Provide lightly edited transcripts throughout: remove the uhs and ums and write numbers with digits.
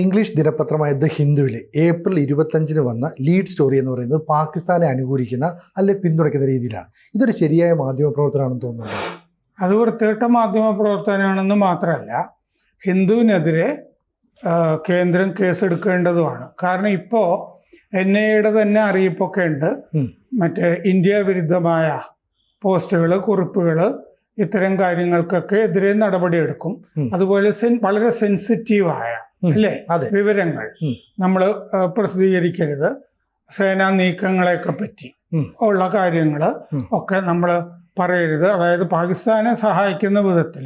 English ദിനപത്രമായ the ഹിന്ദുവിൽ April 25 വന്ന lead story എന്ന് പറയുന്നത് പാകിസ്ഥാനെ അനുകൂലിക്കുന്ന അല്ലെ പിന്തുണയ്ക്കുന്ന രീതിയിലാണ്. ഇതൊരു ശരിയായ മാധ്യമ പ്രവർത്തനമാണെന്ന് തോന്നുന്നുണ്ട്. അത് വൃത്തികെട്ട മാധ്യമ പ്രവർത്തനമാണെന്ന് മാത്രമല്ല, ഹിന്ദുവിനെതിരെ കേന്ദ്രം കേസെടുക്കേണ്ടതുമാണ്. കാരണം ഇപ്പോൾ NIAയുടെ തന്നെ അറിയിപ്പൊക്കെ ഉണ്ട്. മറ്റേ ഇന്ത്യ വിരുദ്ധമായ പോസ്റ്റുകൾ, കുറിപ്പുകൾ, ഇത്തരം കാര്യങ്ങൾക്കൊക്കെ എതിരെ നടപടിയെടുക്കും. അതുപോലെ വളരെ സെൻസിറ്റീവായ വിവരങ്ങൾ നമ്മൾ പ്രസിദ്ധീകരിക്കരുത്. സേനാ നീക്കങ്ങളെയൊക്കെ പറ്റി ഉള്ള കാര്യങ്ങൾ ഒക്കെ നമ്മൾ പറയരുത്. അതായത് പാകിസ്ഥാനെ സഹായിക്കുന്ന വിധത്തിൽ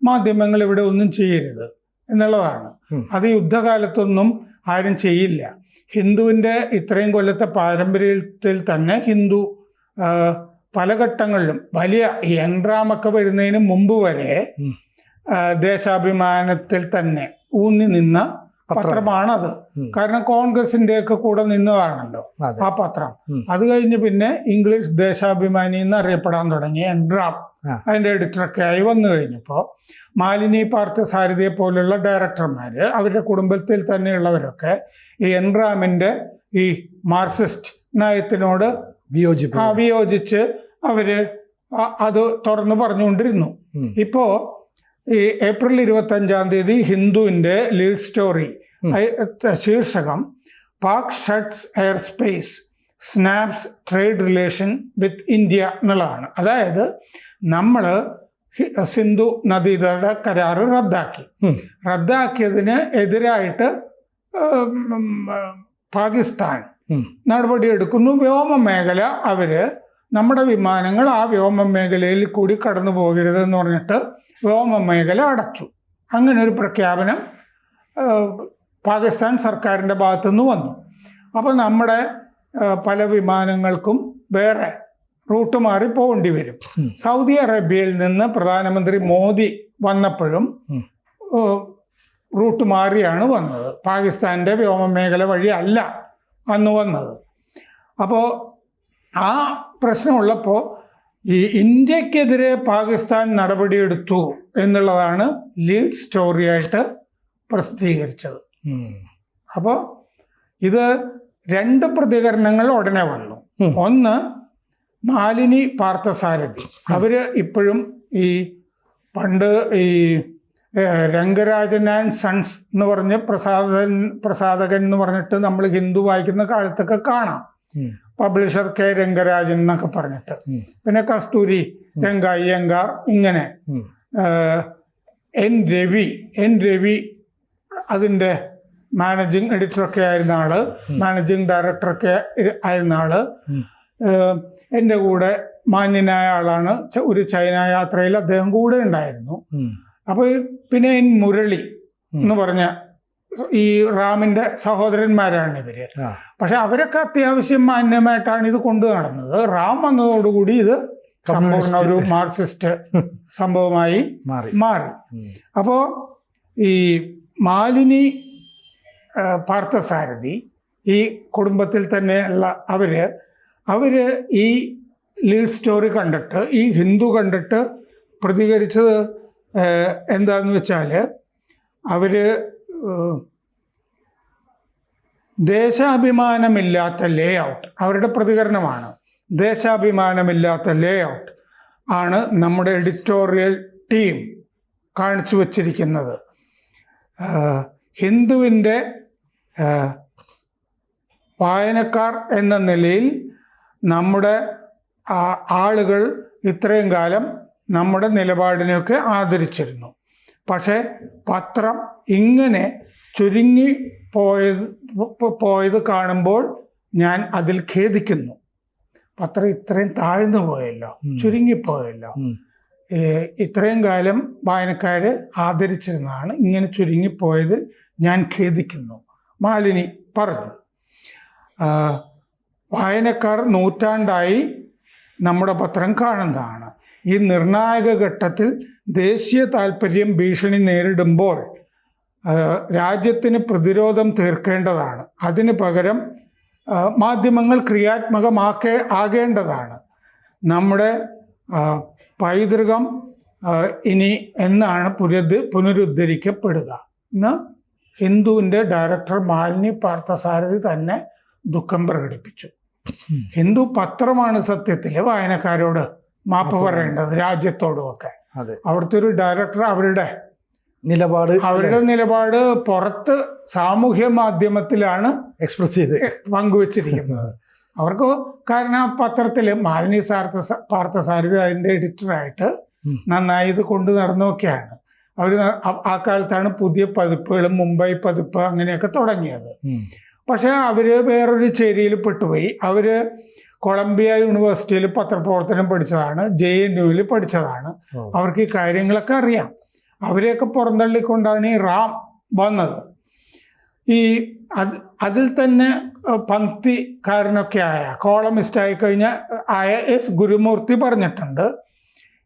മാധ്യമങ്ങൾ ഇവിടെ ഒന്നും ചെയ്യരുത് എന്നുള്ളതാണ്. അത് യുദ്ധകാലത്തൊന്നും ആരും ചെയ്യില്ല. ഹിന്ദുവിൻ്റെ ഇത്രയും കൊല്ലത്തെ പാരമ്പര്യത്തിൽ തന്നെ ഹിന്ദു പല ഘട്ടങ്ങളിലും വലിയ എൻറാമൊക്കെ വരുന്നതിന് മുമ്പ് വരെ ദേശാഭിമാനത്തിൽ തന്നെ ഊന്നി നിന്ന പത്രമാണത്. കാരണം കോൺഗ്രസിന്റെ ഒക്കെ കൂടെ നിന്നതാണല്ലോ ആ പത്രം. അത് കഴിഞ്ഞ് പിന്നെ ഇംഗ്ലീഷ് ദേശാഭിമാനി എന്ന് അറിയപ്പെടാൻ തുടങ്ങി. എൻറാം അതിന്റെ എഡിറ്ററൊക്കെ ആയി വന്നു കഴിഞ്ഞപ്പോൾ മാലിനി പാർത്ഥസാരഥിയെ പോലുള്ള ഡയറക്ടർമാര്, അവരുടെ കുടുംബത്തിൽ തന്നെയുള്ളവരൊക്കെ ഈ എൻറാമിന്റെ ഈ മാർക്സിസ്റ്റ് നയത്തിനോട് വിയോജിച്ച് അവര് അത് തുറന്നു പറഞ്ഞുകൊണ്ടിരുന്നു. ഇപ്പോ ഈ ഏപ്രിൽ 25 ഹിന്ദുവിന്റെ ലീഡ് സ്റ്റോറി ശീർഷകം Pak shuts air space snaps trade relation with India എന്നുള്ളതാണ്. അതായത് നമ്മൾ സിന്ധു നദീതട കരാറ് റദ്ദാക്കിയതിന് എതിരായിട്ട് പാകിസ്ഥാൻ നടപടിയെടുക്കുന്നു. വ്യോമ മേഖല നമ്മുടെ വിമാനങ്ങൾ ആ വ്യോമ മേഖലയിൽ കൂടി കടന്നു പോകരുതെന്ന് പറഞ്ഞിട്ട് വ്യോമ മേഖല അടച്ചു. അങ്ങനെ ഒരു പ്രഖ്യാപനം പാകിസ്ഥാൻ സർക്കാരിൻ്റെ ഭാഗത്തുനിന്ന് വന്നു. അപ്പോൾ നമ്മുടെ പല വിമാനങ്ങൾക്കും വേറെ റൂട്ട് മാറി പോകേണ്ടി വരും. സൗദി അറേബ്യയിൽ നിന്ന് പ്രധാനമന്ത്രി മോദി വന്നപ്പോഴും റൂട്ട് മാറിയാണ് വന്നത്. പാകിസ്ഥാൻ്റെ വ്യോമ മേഖല വഴി അല്ല അന്ന് വന്നത്. അപ്പോൾ ആ പ്രശ്നമുള്ളപ്പോൾ ഈ ഇന്ത്യക്കെതിരെ പാകിസ്ഥാൻ നടപടിയെടുത്തു എന്നുള്ളതാണ് ലീഡ് സ്റ്റോറിയായിട്ട് പ്രസിദ്ധീകരിച്ചത്. അപ്പോൾ ഇത് 2 പ്രതികരണങ്ങൾ ഉടനെ വന്നു. ഒന്ന്, മാലിനി പാർത്ഥസാരഥി, അവര് ഇപ്പോഴും ഈ പണ്ട് ഈ രംഗരാജൻ ആൻഡ് സൺസ് എന്ന് പറഞ്ഞ് പ്രസാധകൻ എന്ന് പറഞ്ഞിട്ട് നമ്മൾ ഹിന്ദു വായിക്കുന്ന കാലത്തൊക്കെ കാണാം. പബ്ലിഷർ K രംഗരാജൻ എന്നൊക്കെ പറഞ്ഞിട്ട്, പിന്നെ കസ്തൂരി രംഗയ്യങ്കാർ, ഇങ്ങനെ N രവി അതിൻ്റെ മാനേജിങ് എഡിറ്ററൊക്കെ ആയിരുന്ന ആള്, മാനേജിങ് ഡയറക്ടറൊക്കെ ആയിരുന്ന ആള്. എൻ്റെ കൂടെ മാന്യനായ ആളാണ്. ഒരു ചൈന യാത്രയിൽ അദ്ദേഹം കൂടെ ഉണ്ടായിരുന്നു. അപ്പോൾ പിന്നെ N മുരളി എന്ന് പറഞ്ഞ ഈ റാമിന്റെ സഹോദരന്മാരാണ് ഇവര്. പക്ഷെ അവരൊക്കെ അത്യാവശ്യം മാന്യമായിട്ടാണ് ഇത് കൊണ്ടു നടന്നത്. റാം വന്നതോടുകൂടി ഇത് സമ്പൂർണ്ണ ഒരു മാർക്സിസ്റ്റ് സംഭവമായി മാറി. അപ്പോൾ ഈ മാലിനി പാർത്ഥസാരഥി, ഈ കുടുംബത്തിൽ തന്നെയുള്ള അവര് ഈ ലീഡ് സ്റ്റോറി കണ്ടിട്ട്, ഈ ഹിന്ദു കണ്ടിട്ട് പ്രതികരിച്ചത് എന്താന്ന് വെച്ചാൽ, അവര് ദേശാഭിമാനമില്ലാത്ത ലേ ഔട്ട്, അവരുടെ പ്രതികരണമാണ്. ദേശാഭിമാനമില്ലാത്ത ലേ ഔട്ട് ആണ് നമ്മുടെ എഡിറ്റോറിയൽ ടീം കാണിച്ചു വച്ചിരിക്കുന്നത്. ഹിന്ദുവിൻ്റെ വായനക്കാർ എന്ന നിലയിൽ നമ്മുടെ ആളുകൾ ഇത്രയും കാലം നമ്മുടെ നിലപാടിനെയൊക്കെ ആദരിച്ചിരുന്നു. പക്ഷേ പത്രം ഇങ്ങനെ ചുരുങ്ങി പോയത് കാണുമ്പോൾ ഞാൻ അതിൽ ഖേദിക്കുന്നു. പത്രം ഇത്രയും താഴ്ന്നു പോയല്ലോ, ചുരുങ്ങിപ്പോയല്ലോ. ഇത്രയും കാലം വായനക്കാർ ആദരിച്ചിരുന്നതാണ്, ഇങ്ങനെ ചുരുങ്ങിപ്പോയതിൽ ഞാൻ ഖേദിക്കുന്നു, മാലിനി പറഞ്ഞു. വായനക്കാർ നൂറ്റാണ്ടായി നമ്മുടെ പത്രം കാണുന്നതാണ്. ഈ നിർണായക ഘട്ടത്തിൽ ദേശീയ താൽപ്പര്യം ഭീഷണി നേരിടുമ്പോൾ രാജ്യത്തിന് പ്രതിരോധം തീർക്കേണ്ടതാണ്. അതിന് പകരം മാധ്യമങ്ങൾ ആകേണ്ടതാണ്. നമ്മുടെ പൈതൃകം ഇനി എന്നാണ് പുനരുദ്ധരിക്കപ്പെടുക എന്ന് ഹിന്ദുവിൻ്റെ ഡയറക്ടർ മാലിനി പാർത്ഥസാരഥി തന്നെ ദുഃഖം പ്രകടിപ്പിച്ചു. ഹിന്ദു പത്രമാണ് സത്യത്തിൽ വായനക്കാരോട് മാപ്പ് പറയേണ്ടത്, രാജ്യത്തോടുമൊക്കെ. അവിടുത്തെ ഒരു ഡയറക്ടർ അവരുടെ നിലപാട് പുറത്ത് സാമൂഹ്യ മാധ്യമത്തിലാണ് എക്സ്പ്രസ് ചെയ്ത് പങ്കുവച്ചിരിക്കുന്നത്. അവർക്ക് കാരണം ആ പത്രത്തിൽ മാലിനി പാർത്ഥസാരഥി അതിൻ്റെ എഡിറ്ററായിട്ട് നന്നായി ഇത് കൊണ്ടു നടന്നൊക്കെയാണ്. അവർ ആ കാലത്താണ് പുതിയ പതിപ്പുകളും മുംബൈ പതിപ്പ് അങ്ങനെയൊക്കെ തുടങ്ങിയത്. പക്ഷെ അവർ വേറൊരു ചേരിയിൽ പെട്ടുപോയി. അവർ കൊളംബിയ യൂണിവേഴ്സിറ്റിയിൽ പത്രപ്രവർത്തനം പഠിച്ചതാണ്, JNUവിൽ പഠിച്ചതാണ്. അവർക്ക് ഈ കാര്യങ്ങളൊക്കെ അറിയാം. അവരെയൊക്കെ പുറന്തള്ളിക്കൊണ്ടാണ് ഈ റാം വന്നത്. അതിൽ തന്നെ പങ്ക്തിക്കാരനൊക്കെ കോളമിസ്റ്റ് ആയ S. ഗുരുമൂർത്തി പറഞ്ഞിട്ടുണ്ട്,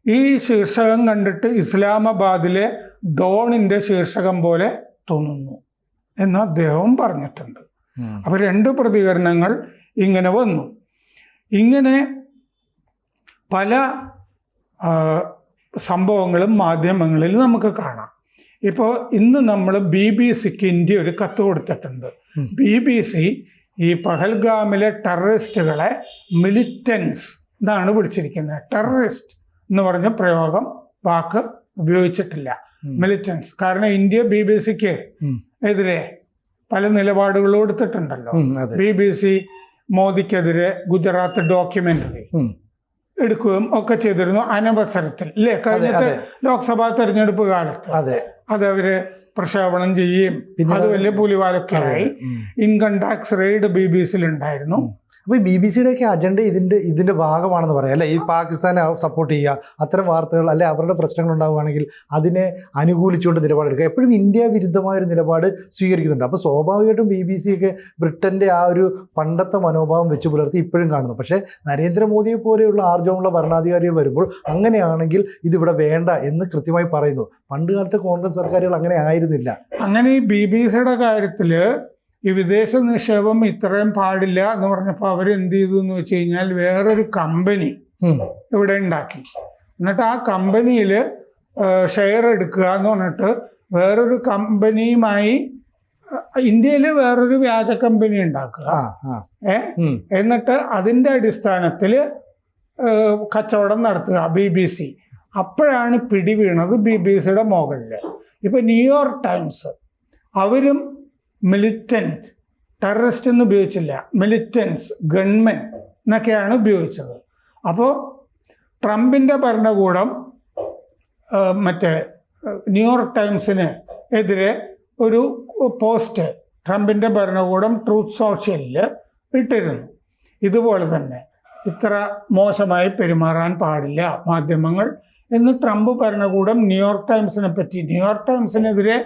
ഈ ശീർഷകം കണ്ടിട്ട് ഇസ്ലാമാബാദിലെ ഡോണിൻ്റെ ശീർഷകം പോലെ തോന്നുന്നു എന്ന് അദ്ദേഹവും പറഞ്ഞിട്ടുണ്ട്. അപ്പോൾ 2 പ്രതികരണങ്ങൾ ഇങ്ങനെ വന്നു. ഇങ്ങനെ പല സംഭവങ്ങളും മാധ്യമങ്ങളിൽ നമുക്ക് കാണാം. ഇപ്പോൾ ഇന്ന് നമ്മൾ BBC-ക്ക് ഇന്ത്യ ഒരു കത്ത് കൊടുത്തിട്ടുണ്ട്. BBC ഈ പഹൽഗാമിലെ ടെററിസ്റ്റുകളെ മിലിറ്റൻസ് എന്നാണ് വിളിച്ചിരിക്കുന്നത്. ടെററിസ്റ്റ് എന്ന് പറഞ്ഞ വാക്ക് ഉപയോഗിച്ചിട്ടില്ല, മിലിറ്റൻസ്. കാരണം ഇന്ത്യ BBC-ക്ക് എതിരെ പല നിലപാടുകളും എടുത്തിട്ടുണ്ടല്ലോ. BBC മോദിക്കെതിരെ ഗുജറാത്ത് ഡോക്യുമെന്ററി എടുക്കുകയും ഒക്കെ ചെയ്തിരുന്നു അനവസരത്തിൽ, അല്ലേ? കഴിഞ്ഞത്തെ ലോക്സഭാ തെരഞ്ഞെടുപ്പ് കാലത്ത് അതവര് പ്രക്ഷേപണം ചെയ്യുകയും അത് വലിയ പുലിവാലൊക്കെ ആയി. ഇൻകം ടാക്സ് റെയ്ഡ് BBC-യിൽ ഉണ്ടായിരുന്നു. അപ്പോൾ ഈ BBC-യുടെയൊക്കെ അജണ്ട ഇതിൻ്റെ ഭാഗമാണെന്ന് പറയാം, അല്ലെ? ഈ പാകിസ്ഥാനെ സപ്പോർട്ട് ചെയ്യുക, അത്തരം വാർത്തകൾ, അല്ലെ അവരുടെ പ്രശ്നങ്ങൾ ഉണ്ടാവുകയാണെങ്കിൽ അതിനെ അനുകൂലിച്ചുകൊണ്ട് നിലപാടെടുക്കുക, എപ്പോഴും ഇന്ത്യ വിരുദ്ധമായൊരു നിലപാട് സ്വീകരിക്കുന്നുണ്ട്. അപ്പോൾ സ്വാഭാവികമായിട്ടും BBC-യൊക്കെ ബ്രിട്ടൻ്റെ ആ ഒരു പണ്ടത്തെ മനോഭാവം വെച്ച് പുലർത്തി ഇപ്പോഴും കാണുന്നു. പക്ഷേ നരേന്ദ്രമോദിയെ പോലെയുള്ള ആർജവമുള്ള ഭരണാധികാരികൾ വരുമ്പോൾ അങ്ങനെയാണെങ്കിൽ ഇതിവിടെ വേണ്ട എന്ന് കൃത്യമായി പറയുന്നു. പണ്ട് കാലത്തെ കോൺഗ്രസ് സർക്കാരുകൾ അങ്ങനെ ആയിരുന്നില്ല. അങ്ങനെ ഈ BBC-യുടെ കാര്യത്തിൽ ഈ വിദേശ നിക്ഷേപം ഇത്രയും പാടില്ല എന്ന് പറഞ്ഞപ്പോൾ അവരെന്ത് ചെയ്തു എന്ന് വെച്ച് കഴിഞ്ഞാൽ വേറൊരു കമ്പനി ഇവിടെ ഉണ്ടാക്കി. എന്നിട്ട് ആ കമ്പനിയിൽ ഷെയർ എടുക്കുക എന്ന് പറഞ്ഞിട്ട് വേറൊരു കമ്പനിയുമായി ഇന്ത്യയിൽ വേറൊരു വ്യാജ കമ്പനി ഉണ്ടാക്കുക. എന്നിട്ട് അതിൻ്റെ അടിസ്ഥാനത്തിൽ കച്ചവടം നടത്തുക BBC. അപ്പോഴാണ് പിടി വീണത് BBC-യുടെ മുകളിൽ. ഇപ്പം ന്യൂയോർക്ക് ടൈംസ് അവരും മിലിറ്റൻറ്റ്, ടെററിസ്റ്റ് എന്ന് ഉപയോഗിച്ചില്ല, മിലിറ്റൻസ്, ഗൺമെൻ എന്നൊക്കെയാണ് ഉപയോഗിച്ചത്. അപ്പോൾ ട്രംപിൻ്റെ ഭരണകൂടം മറ്റേ ന്യൂയോർക്ക് ടൈംസിന് എതിരെ ഒരു പോസ്റ്റ് ട്രംപിൻ്റെ ഭരണകൂടം ട്രൂത്ത് സോഷ്യലിൽ ഇട്ടിരുന്നു. ഇതുപോലെ തന്നെ ഇത്ര മോശമായി പെരുമാറാൻ പാടില്ല മാധ്യമങ്ങൾ എന്ന് ട്രംപ് ഭരണകൂടം ന്യൂയോർക്ക് ടൈംസിനെതിരെ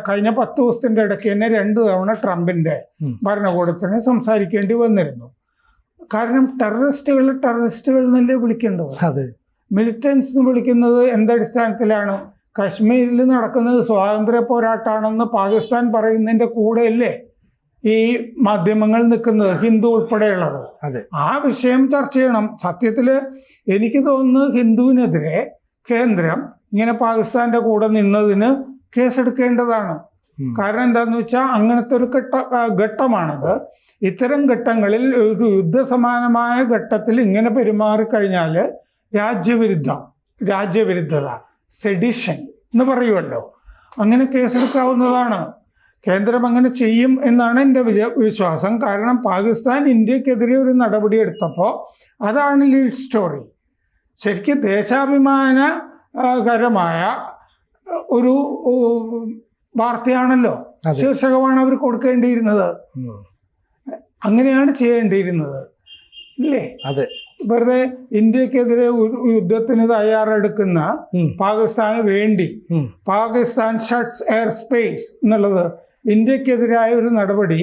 കഴിഞ്ഞ 10 ദിവസത്തിൻ്റെ ഇടയ്ക്ക് തന്നെ 2 തവണ ട്രംപിൻ്റെ ഭരണകൂടത്തിന് സംസാരിക്കേണ്ടി വന്നിരുന്നു. കാരണം ടെററിസ്റ്റുകൾ എന്നല്ലേ വിളിക്കേണ്ടത്. മിലിറ്റൻസ് എന്ന് വിളിക്കുന്നത് എന്തടിസ്ഥാനത്തിലാണ്? കശ്മീരിൽ നടക്കുന്നത് സ്വാതന്ത്ര്യ പോരാട്ടമാണെന്ന് പാകിസ്ഥാൻ പറയുന്നതിൻ്റെ കൂടെയല്ലേ ഈ മാധ്യമങ്ങൾ നിൽക്കുന്നത്, ഹിന്ദു ഉൾപ്പെടെയുള്ളത്. ആ വിഷയം ചർച്ച ചെയ്യണം. സത്യത്തിൽ എനിക്ക് തോന്നുന്നു ഹിന്ദുവിനെതിരെ കേന്ദ്രം ഇങ്ങനെ പാകിസ്ഥാന്റെ കൂടെ നിന്നതിന് കേസെടുക്കേണ്ടതാണ്. കാരണം എന്താന്ന് വെച്ചാൽ അങ്ങനത്തെ ഒരു ഘട്ടമാണത്. ഇത്തരം ഘട്ടങ്ങളിൽ ഒരു യുദ്ധസമാനമായ ഘട്ടത്തിൽ ഇങ്ങനെ പെരുമാറിക്കഴിഞ്ഞാൽ രാജ്യവിരുദ്ധത, സെഡിഷൻ എന്ന് പറയുമല്ലോ, അങ്ങനെ കേസെടുക്കാവുന്നതാണ്. കേന്ദ്രം അങ്ങനെ ചെയ്യും എന്നാണ് എൻ്റെ വിശ്വാസം. കാരണം പാകിസ്ഥാൻ ഇന്ത്യക്കെതിരെ ഒരു നടപടി എടുത്തപ്പോൾ അതാണ് ലീഡ് സ്റ്റോറി. ശരിക്കും ദേശാഭിമാനകരമായ ഒരു വാർത്തയാണല്ലോ, ശീർഷകമാണ് അവർ കൊടുക്കേണ്ടിയിരുന്നത്. അങ്ങനെയാണ് ചെയ്യേണ്ടിയിരുന്നത്, ഇല്ലേ? അതെ. വെറുതെ ഇന്ത്യക്കെതിരെ യുദ്ധത്തിന് തയ്യാറെടുക്കുന്ന പാകിസ്ഥാന് വേണ്ടി പാകിസ്ഥാൻ ഷട്ട്സ് എയർ സ്പേസ് എന്നുള്ളത് ഇന്ത്യക്കെതിരായ ഒരു നടപടി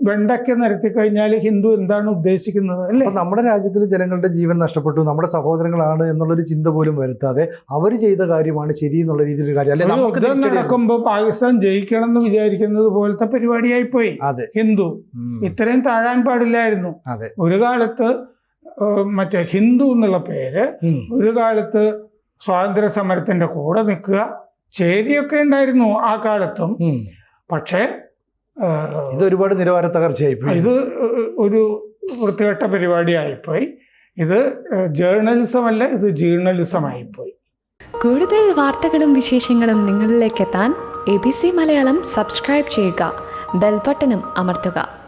വെണ്ടയ്ക്ക് നിരത്തി കഴിഞ്ഞാൽ ഹിന്ദു എന്താണ് ഉദ്ദേശിക്കുന്നത്, അല്ലേ? നമ്മുടെ രാജ്യത്തിൽ ജനങ്ങളുടെ ജീവൻ നഷ്ടപ്പെട്ടു, നമ്മുടെ സഹോദരങ്ങളാണ് എന്നുള്ളൊരു ചിന്ത പോലും വരുത്താതെ അവർ ചെയ്ത കാര്യമാണ് ശരി എന്നുള്ള രീതിയിലൊരു കാര്യം. യുദ്ധം നടക്കുമ്പോൾ പാകിസ്ഥാൻ ജയിക്കണം എന്ന് വിചാരിക്കുന്നത് പോലത്തെ പരിപാടിയായി പോയി. ഹിന്ദു ഇത്രയും താഴാൻ പാടില്ലായിരുന്നു. ഒരു കാലത്ത് മറ്റേ ഹിന്ദു എന്നുള്ള പേര് ഒരു കാലത്ത് സ്വാതന്ത്ര്യ സമരത്തിന്റെ കൂടെ നിൽക്കുക, ചേരിയൊക്കെ ഉണ്ടായിരുന്നു ആ കാലത്തും. ഉം. പക്ഷേ ഇത് ഒരുപാട് നിലവാര തകർച്ചയായിപ്പോയി. ഇത് ഒരു വൃത്തികെട്ട പരിപാടിയായിപ്പോയി. ഇത് ജേർണലിസം അല്ല, ഇത് ജീർണലിസമായിപ്പോയി. കൂടുതൽ വാർത്തകളും വിശേഷങ്ങളും നിങ്ങളിലേക്ക് എത്താൻ ABC മലയാളം സബ്സ്ക്രൈബ് ചെയ്യുക, ബെൽ ബട്ടണും അമർത്തുക.